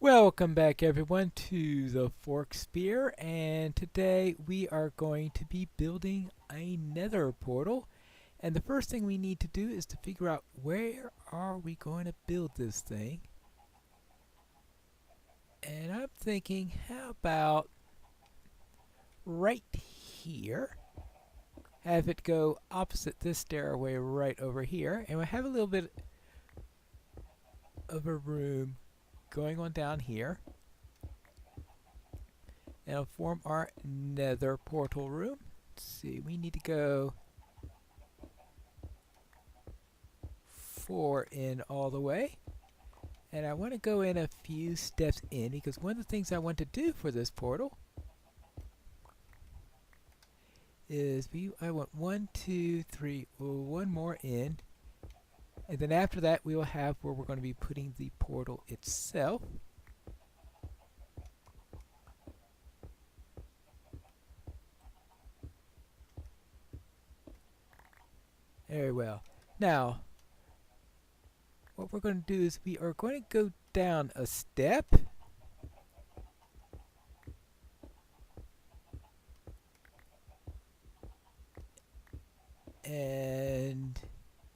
Welcome back everyone to the Fork Spear, and today we are going to be building a nether portal. And the first thing we need to do is to figure out where are we going to build this thing. And I'm thinking, how about right here? Have it go opposite this stairway right over here, and we'll have a little bit of a room going on down here. And it'll form our nether portal room. Let's see, we need to go 4 in all the way. And I want to go in a few steps in because one of the things I want to do for this portal is I want 1, 2, 3, one more in. And then after that we will have where we're going to be putting the portal itself. Very well. Now, what we're going to do is we are going to go down a step. And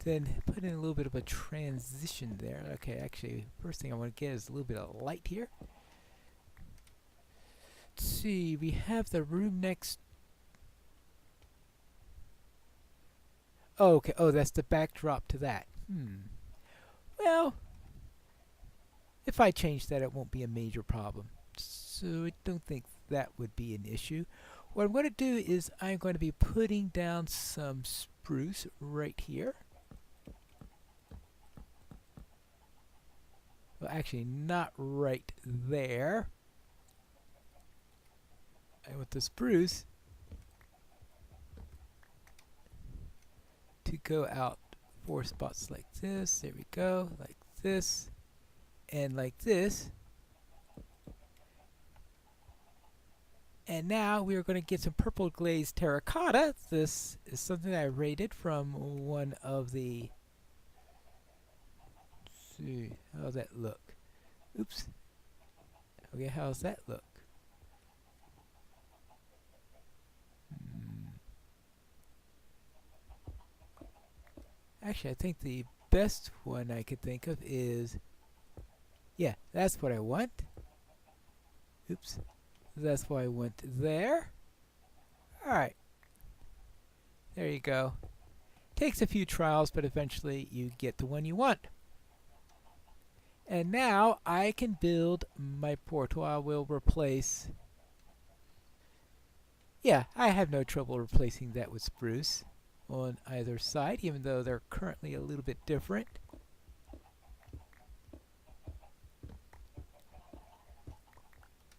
then put in a little bit of a transition there. Okay, actually, first thing I want to get is a little bit of light here. Let's see, we have the room next. Oh, okay, oh, that's the backdrop to that. Well, if I change that, it won't be a major problem. So I don't think that would be an issue. What I'm going to do is I'm going to be putting down some spruce right here. Well, actually, not right there. I want the spruce to go out 4 spots like this. There we go. Like this. And like this. And now we are going to get some purple glazed terracotta. This is something I rated from one of the... Let's see, how's that look? Oops. Okay, how's that look? Actually, I think the best one I could think of is... Yeah, that's what I want. Oops. That's why I went there. Alright. There you go. Takes a few trials, but eventually you get the one you want. And now I can build my portal. I will replace... Yeah, I have no trouble replacing that with spruce on either side, even though they're currently a little bit different.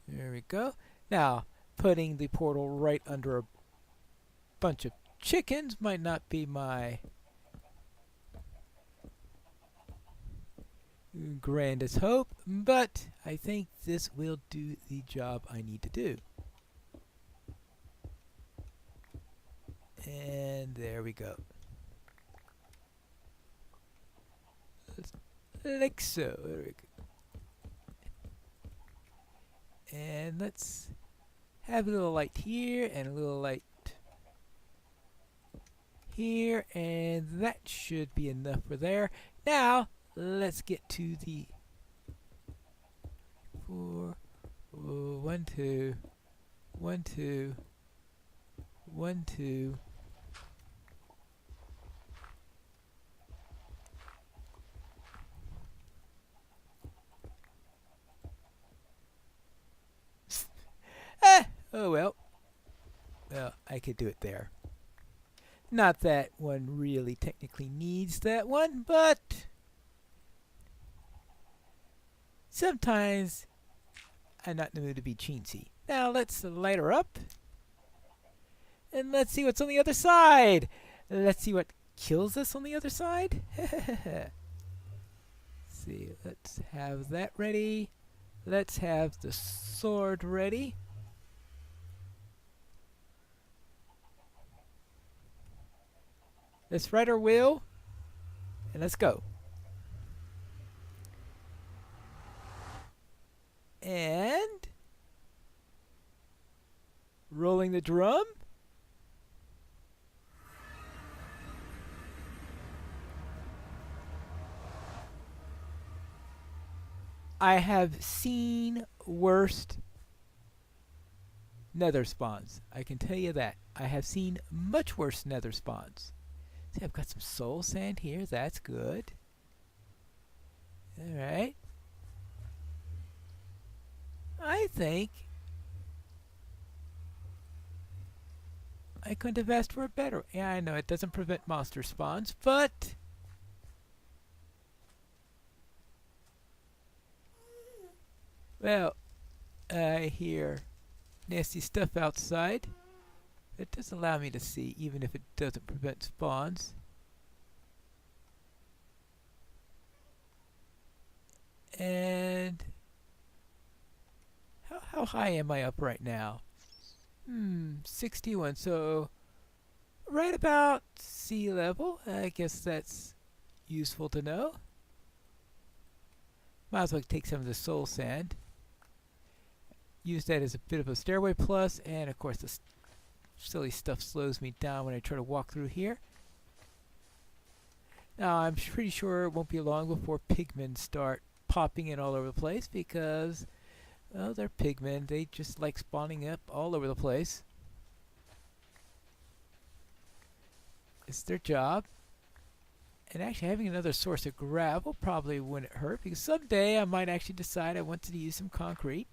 There we go. Now, putting the portal right under a bunch of chickens might not be my grandest hope, but I think this will do the job I need to do. And there we go. Like so. There we go. And let's have a little light here and a little light here, and that should be enough for there. Now let's get to the 4, 1, 2, 1, 2, 1, 2. Oh well. Well, I could do it there. Not that one really technically needs that one, but sometimes I'm not in the mood to be chintzy. Now let's light her up. And let's see what's on the other side. Let's see what kills us on the other side. See, let's have that ready. Let's have the sword ready. Let's right our wheel, and let's go. And rolling the drum. I have seen worse nether spawns. I can tell you that. I have seen much worse nether spawns. See, I've got some soul sand here. That's good. Alright. I think I couldn't have asked for a better. Yeah, I know it doesn't prevent monster spawns, but well, I hear nasty stuff outside. It does allow me to see, even if it doesn't prevent spawns. And how high am I up right now? 61. So right about sea level. I guess that's useful to know. Might as well take some of the soul sand. Use that as a bit of a stairway plus, and of course the silly stuff slows me down when I try to walk through here. Now I'm pretty sure it won't be long before pigmen start popping in all over the place because, well, they're pigmen. They just like spawning up all over the place. It's their job. And actually having another source of gravel probably wouldn't hurt because someday I might actually decide I wanted to use some concrete.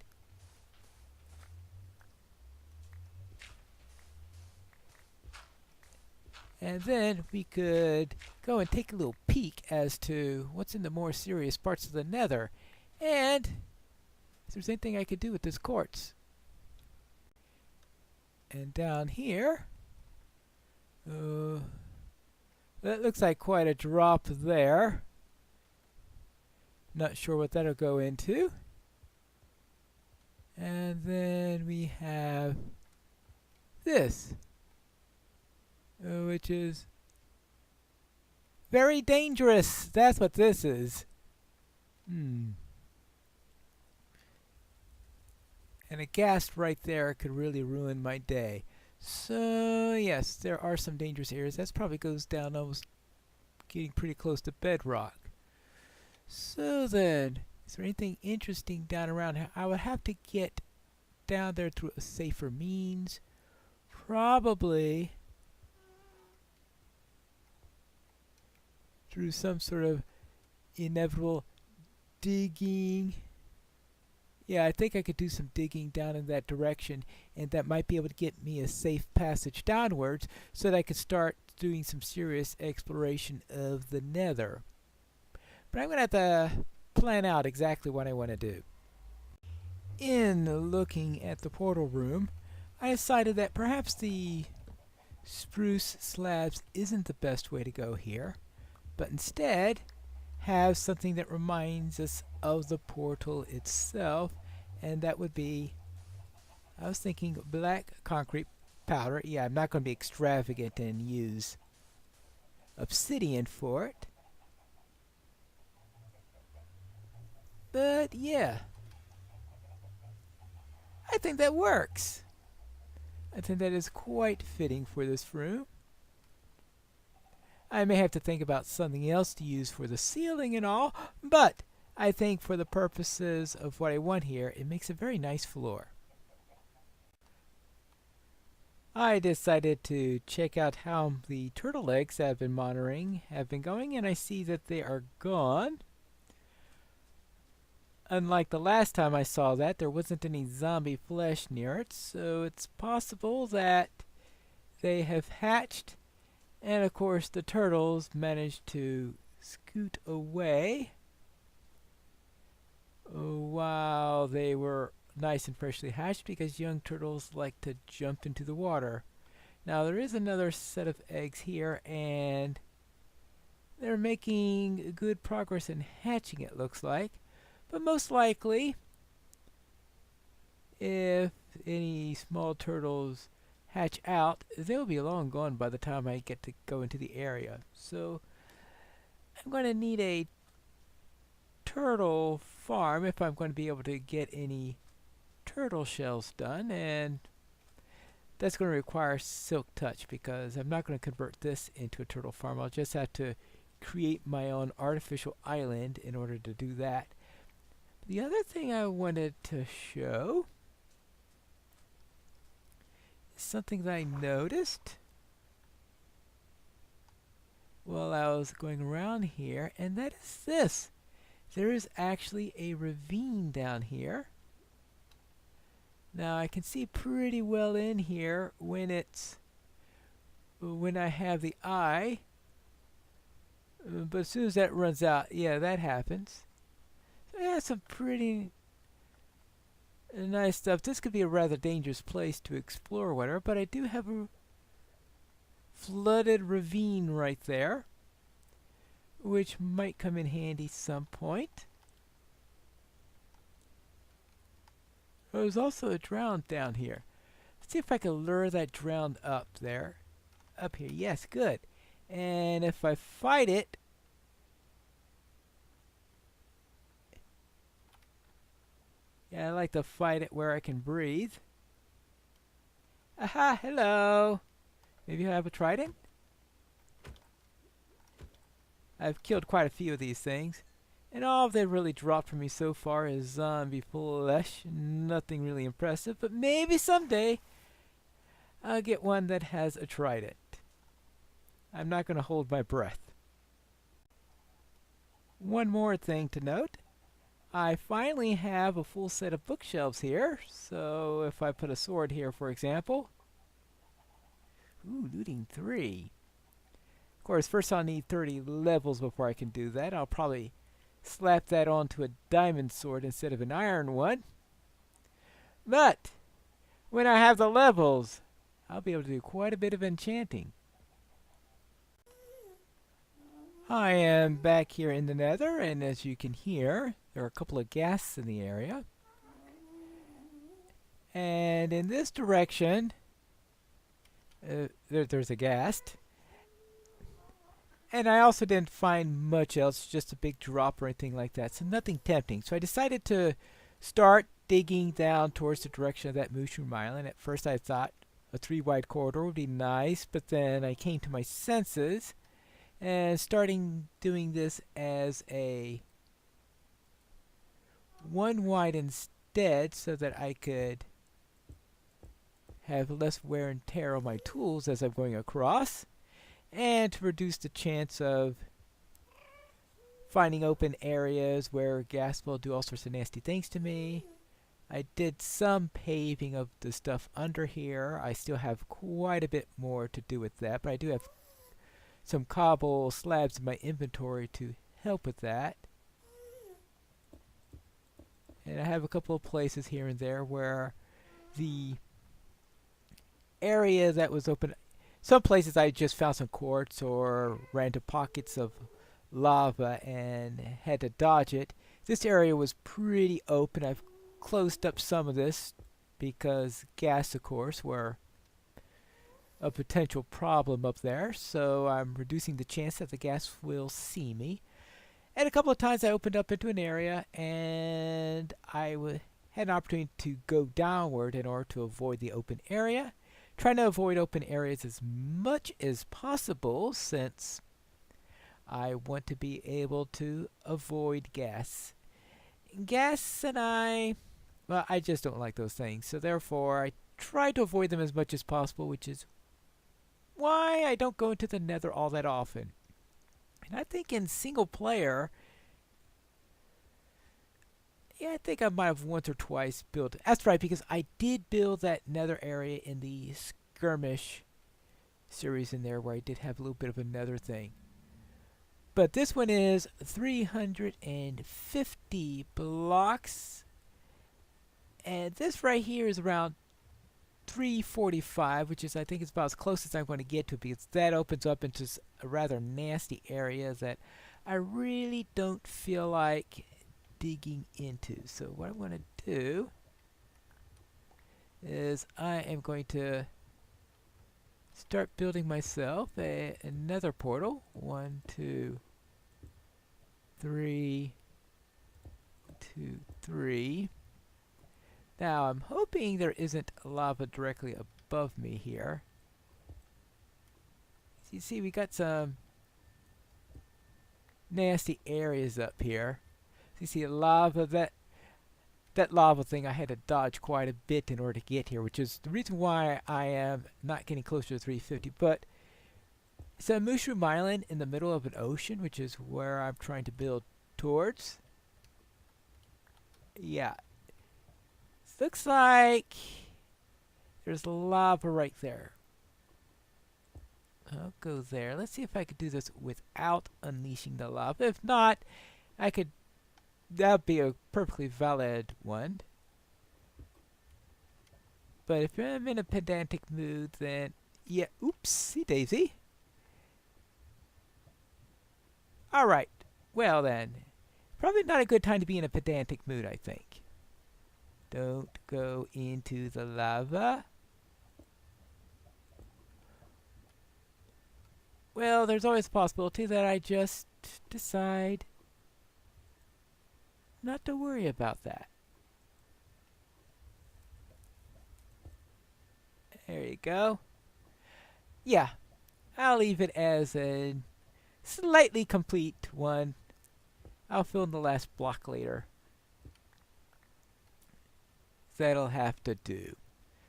And then we could go and take a little peek as to what's in the more serious parts of the nether. And if there's anything I could do with this quartz. And down here, that looks like quite a drop there. Not sure what that'll go into. And then we have this, which is very dangerous. That's what this is. And a ghast right there could really ruin my day. So yes, there are some dangerous areas. That probably goes down almost getting pretty close to bedrock. So then, is there anything interesting down around here? I would have to get down there through a safer means. Probably through some sort of inevitable digging. Yeah, I think I could do some digging down in that direction, and that might be able to get me a safe passage downwards so that I could start doing some serious exploration of the nether. But I'm going to have to plan out exactly what I want to do. In looking at the portal room, I decided that perhaps the spruce slabs isn't the best way to go here, but instead have something that reminds us of the portal itself, and that would be, I was thinking black concrete powder. Yeah, I'm not going to be extravagant and use obsidian for it. But yeah, I think that works. I think that is quite fitting for this room. I may have to think about something else to use for the ceiling and all, but I think for the purposes of what I want here, it makes a very nice floor. I decided to check out how the turtle eggs I've been monitoring have been going, and I see that they are gone. Unlike the last time I saw that, there wasn't any zombie flesh near it, so it's possible that they have hatched. And of course the turtles managed to scoot away while they were nice and freshly hatched, because young turtles like to jump into the water. Now there is another set of eggs here, and they're making good progress in hatching, it looks like. But most likely, if any small turtles hatch out, they'll be long gone by the time I get to go into the area. So I'm going to need a turtle farm if I'm going to be able to get any turtle shells done, and that's going to require silk touch because I'm not going to convert this into a turtle farm. I'll just have to create my own artificial island in order to do that. The other thing I wanted to show is something that I noticed while I was going around here, and that is this. There is actually a ravine down here. Now I can see pretty well in here when I have the eye, but as soon as that runs out, yeah, that happens. So yeah, some pretty nice stuff. This could be a rather dangerous place to explore or whatever, but I do have a flooded ravine right there, which might come in handy some point. There's also a drowned down here. Let's see if I can lure that drowned up there. Up here. Yes, good. And if I fight it, yeah, I like to fight it where I can breathe. Aha, hello. Maybe I have a trident? I've killed quite a few of these things, and all they've really dropped for me so far is zombie flesh. Nothing really impressive, but maybe someday I'll get one that has a trident. I'm not going to hold my breath. One more thing to note. I finally have a full set of bookshelves here, so if I put a sword here, for example. Ooh, looting 3. Of course, first I'll need 30 levels before I can do that. I'll probably slap that onto a diamond sword instead of an iron one. But when I have the levels, I'll be able to do quite a bit of enchanting. I am back here in the Nether, and as you can hear, there are a couple of ghasts in the area. And in this direction, there's a ghast. And I also didn't find much else, just a big drop or anything like that, so nothing tempting. So I decided to start digging down towards the direction of that Mushroom Island. At first I thought a 3-wide corridor would be nice, but then I came to my senses and starting doing this as a 1-wide instead so that I could have less wear and tear on my tools as I'm going across, and to reduce the chance of finding open areas where gas will do all sorts of nasty things to me. I did some paving of the stuff under here. I still have quite a bit more to do with that, but I do have some cobble slabs in my inventory to help with that. And I have a couple of places here and there where the area that was open, some places I just found some quartz or ran into pockets of lava and had to dodge it. This area was pretty open. I've closed up some of this because gas, of course, were a potential problem up there. So I'm reducing the chance that the gas will see me. And a couple of times I opened up into an area and I had an opportunity to go downward in order to avoid the open area. Trying to avoid open areas as much as possible since I want to be able to avoid gas. Gas and well, I just don't like those things. So therefore, I try to avoid them as much as possible, which is why I don't go into the Nether all that often. And I think in single player, yeah, I think I might have once or twice built it. That's right, because I did build that Nether area in the skirmish series in there where I did have a little bit of a Nether thing. But this one is 350 blocks. And this right here is around 345, which is, I think, it's about as close as I'm going to get to, because that opens up into a rather nasty area that I really don't feel like digging into. So what I'm going to do is I am going to start building myself another portal. 1, 2, 3, 2, 3. Now I'm hoping there isn't lava directly above me here. So you see we got some nasty areas up here. So you see lava, that lava thing I had to dodge quite a bit in order to get here, which is the reason why I am not getting closer to 350. But it's a mushroom island in the middle of an ocean, which is where I'm trying to build towards. Yeah. Looks like there's lava right there. I'll go there. Let's see if I could do this without unleashing the lava. If not, I could. That'd be a perfectly valid one. But if I'm in a pedantic mood, then yeah. Oopsie daisy. All right. Well then, probably not a good time to be in a pedantic mood, I think. Don't go into the lava. Well, there's always a possibility that I just decide not to worry about that. There you go. Yeah, I'll leave it as a slightly complete one. I'll fill in the last block later. That'll have to do.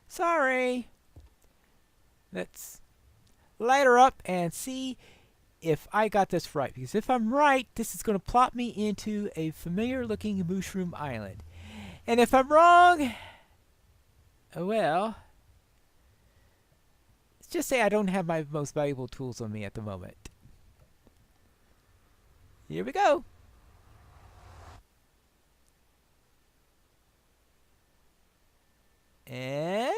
Sorry. Let's light her up and see if I got this right. Because if I'm right, this is going to plop me into a familiar looking mushroom island. And if I'm wrong, well, let's just say I don't have my most valuable tools on me at the moment. Here we go. And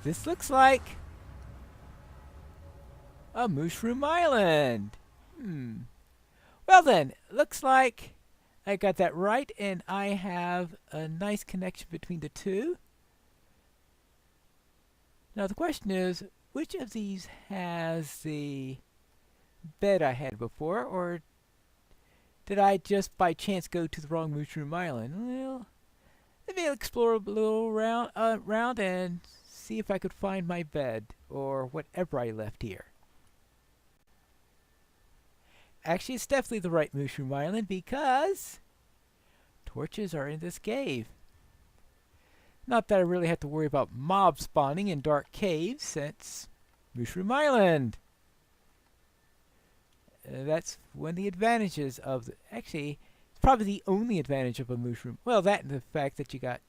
this looks like a mushroom island. Well then, looks like I got that right, and I have a nice connection between the two. Now the question is, which of these has the bed I had before, or did I just by chance go to the wrong mushroom island? Well, let me explore a little round and see if I could find my bed or whatever I left here. Actually, it's definitely the right mushroom island because torches are in this cave. Not that I really have to worry about mob spawning in dark caves since mushroom island. That's one of the advantages of actually, it's probably the only advantage of a mushroom. Well, that and the fact that you got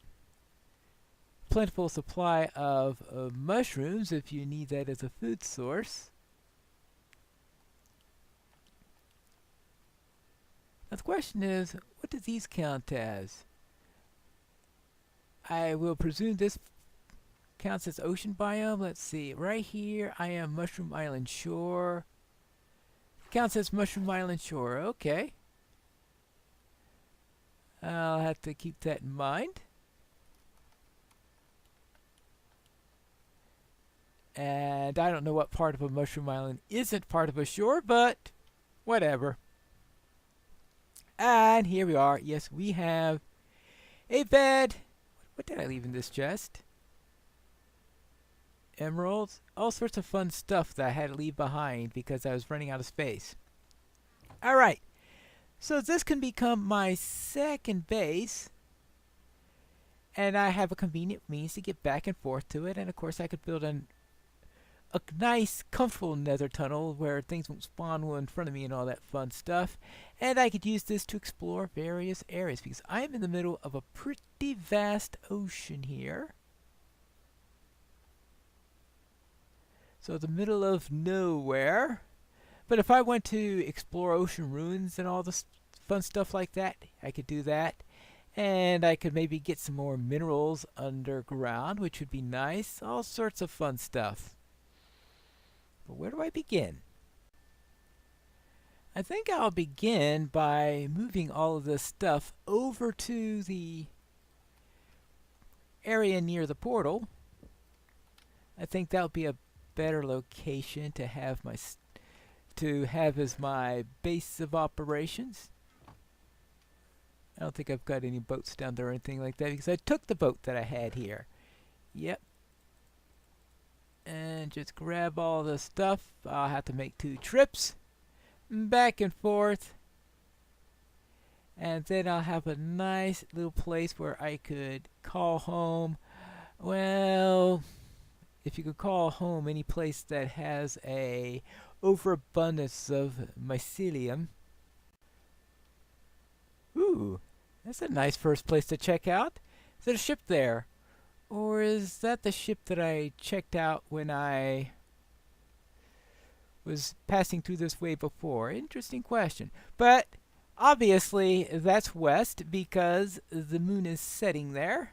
plentiful supply of mushrooms if you need that as a food source. Now the question is, what do these count as? I will presume this counts as ocean biome. Let's see. Right here, I am Mushroom Island Shore. Counts as Mushroom Island Shore. Okay. I'll have to keep that in mind. And I don't know what part of a mushroom island isn't part of a shore, but whatever. And here we are. Yes, we have a bed. What did I leave in this chest? Emeralds. All sorts of fun stuff that I had to leave behind because I was running out of space. Alright. So this can become my second base. And I have a convenient means to get back and forth to it. And of course I could build a nice, comfortable nether tunnel where things won't spawn in front of me and all that fun stuff. And I could use this to explore various areas because I'm in the middle of a pretty vast ocean here. So the middle of nowhere. But if I went to explore ocean ruins and all this fun stuff like that, I could do that. And I could maybe get some more minerals underground, which would be nice. All sorts of fun stuff. But where do I begin? I think I'll begin by moving all of this stuff over to the area near the portal. I think that'll be a better location to have as my base of operations. I don't think I've got any boats down there or anything like that because I took the boat that I had here. Yep. And just grab all the stuff. I'll have to make 2 trips back and forth. And then I'll have a nice little place where I could call home. Well, if you could call home any place that has a overabundance of mycelium. Ooh, that's a nice first place to check out. Is there a ship there? Or is that the ship that I checked out when I was passing through this way before? Interesting question. But obviously that's west because the moon is setting there.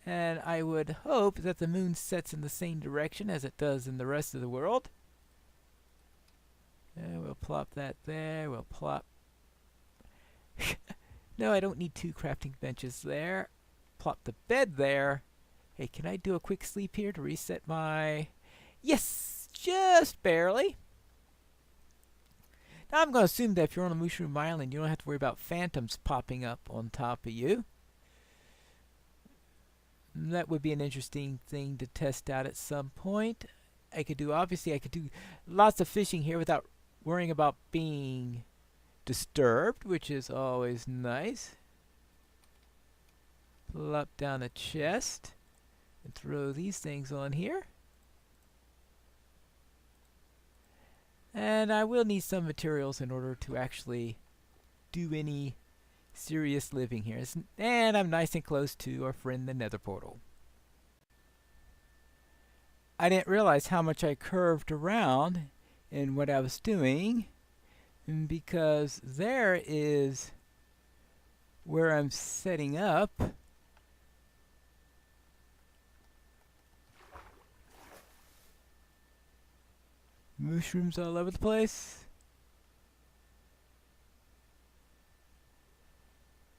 And I would hope that the moon sets in the same direction as it does in the rest of the world. And we'll plop that there. We'll plop... No, I don't need 2 crafting benches there. Plop the bed there. Hey, can I do a quick sleep here to reset my... Yes! Just barely. Now I'm going to assume that if you're on a Mushroom Island, you don't have to worry about phantoms popping up on top of you. That would be an interesting thing to test out at some point. Obviously I could do lots of fishing here without worrying about being disturbed, which is always nice. Plop down a chest and throw these things on here. And I will need some materials in order to actually do any serious living here. And I'm nice and close to our friend the Nether portal. I didn't realize how much I curved around in what I was doing, because there is where I'm setting up. Mushrooms all over the place.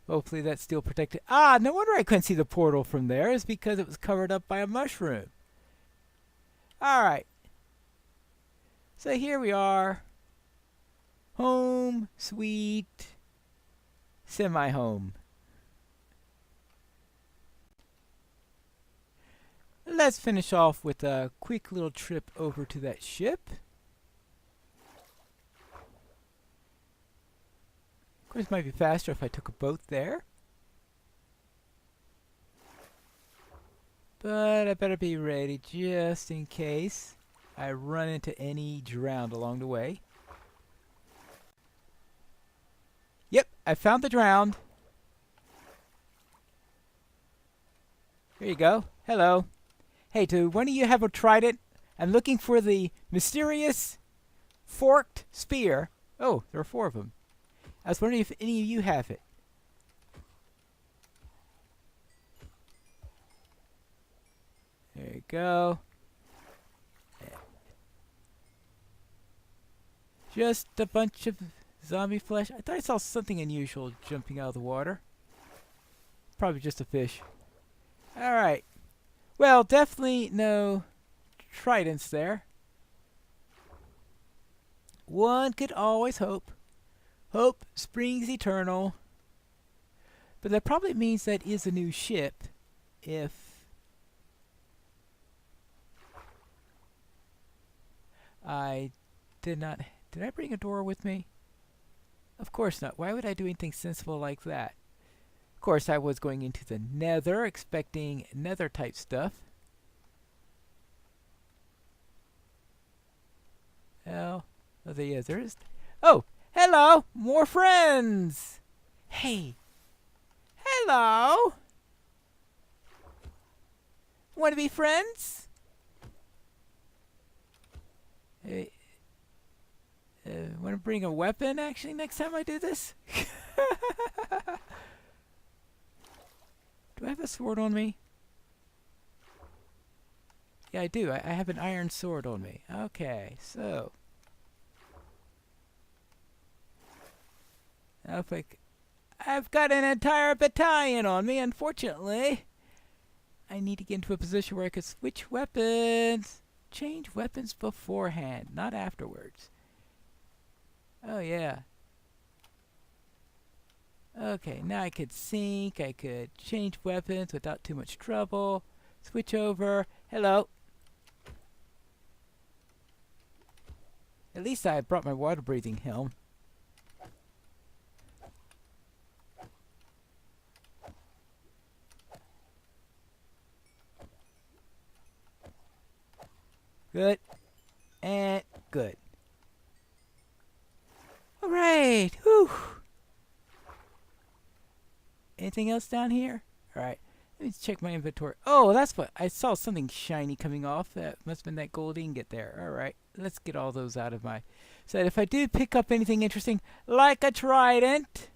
Hopefully that's still protected. Ah, no wonder I couldn't see the portal from there. It's because it was covered up by a mushroom. Alright. So here we are. Home, sweet, semi-home. Let's finish off with a quick little trip over to that ship. Of course, it might be faster if I took a boat there. But I better be ready just in case I run into any drowned along the way. Yep, I found the drowned. Here you go. Hello. Hey, do one of you have a trident? I'm looking for the mysterious forked spear. Oh, there are 4 of them. I was wondering if any of you have it. There you go. Just a bunch of zombie flesh. I thought I saw something unusual jumping out of the water. Probably just a fish. Alright. Well, definitely no tridents there. One could always hope. Hope springs eternal. But that probably means that is a new ship. If I did not... Did I bring a door with me? Of course not. Why would I do anything sensible like that? Of course, I was going into the Nether, expecting Nether type stuff. Well, oh, there is. Oh, hello, more friends. Hey, hello. Want to be friends? Hey, want to bring a weapon? Actually, next time I do this. Do I have a sword on me? Yeah, I do. I have an iron sword on me. Okay, so. I've got an entire battalion on me, unfortunately. I need to get into a position where I can switch weapons. Change weapons beforehand, not afterwards. Oh, yeah. Okay, now I could sync, I could change weapons without too much trouble. Switch over. Hello. At least I brought my water breathing helm. Good. And good. Alright. Whew. Anything else down here? Alright. Let me check my inventory. Oh, that's what. I saw something shiny coming off. That must have been that gold ingot there. Alright. Let's get all those out of my... So that if I do pick up anything interesting, like a trident,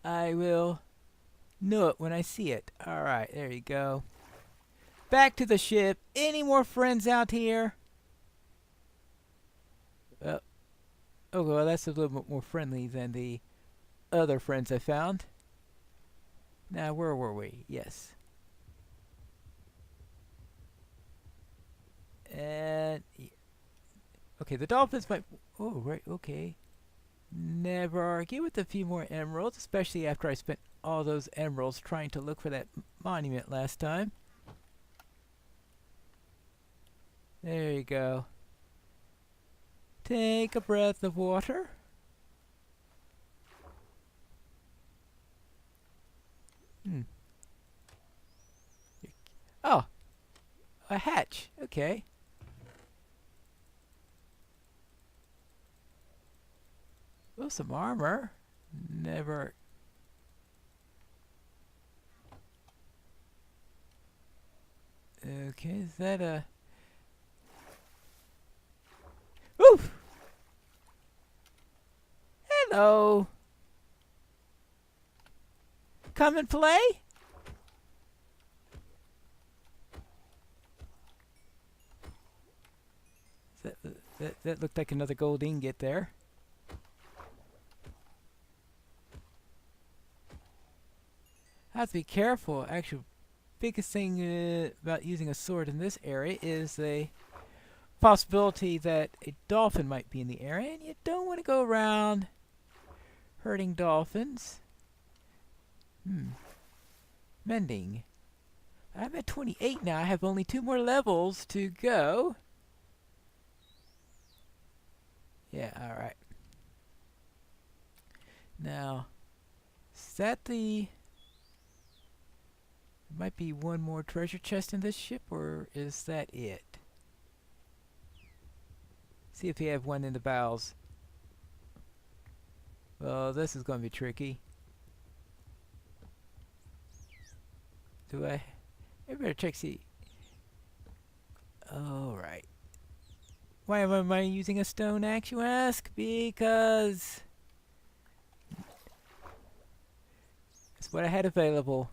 I will know it when I see it. Alright, there you go. Back to the ship. Any more friends out here? Oh, well, that's a little bit more friendly than the other friends I found. Now, where were we? Yes. And... okay, the dolphins might... oh, right, okay. Never argue with a few more emeralds, especially after I spent all those emeralds trying to look for that monument last time. There you go. Take a breath of water. Oh, a hatch. Okay. Oh, some armor. Never. Okay, is that a... oof! Hello. Come and play? That looked like another gold ingot there. I have to be careful. Actually, biggest thing about using a sword in this area is the possibility that a dolphin might be in the area, and you don't want to go around hurting dolphins. Mending. I'm at 28 now. I have only 2 more levels to go. Yeah, alright. Now, is that the... might be one more treasure chest in this ship, or is that it? See if we have one in the bows. Well, this is going to be tricky. Do I better check see. Alright. Why am I using a stone axe, you ask? Because it's what I had available.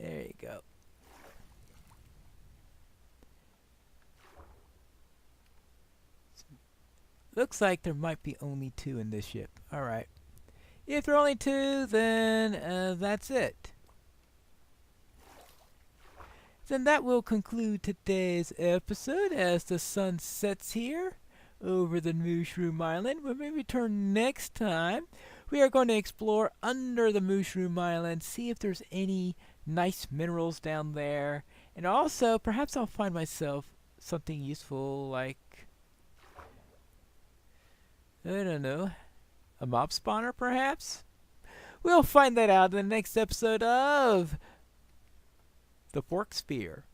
There you go. Looks like there might be only 2 in this ship. Alright. If there are only 2, then that's it. Then that will conclude today's episode as the sun sets here over the Mushroom Island. When we return next time, we are going to explore under the Mushroom Island, see if there's any nice minerals down there, and also perhaps I'll find myself something useful like, I don't know, a mob spawner perhaps? We'll find that out in the next episode of The Fork Spear.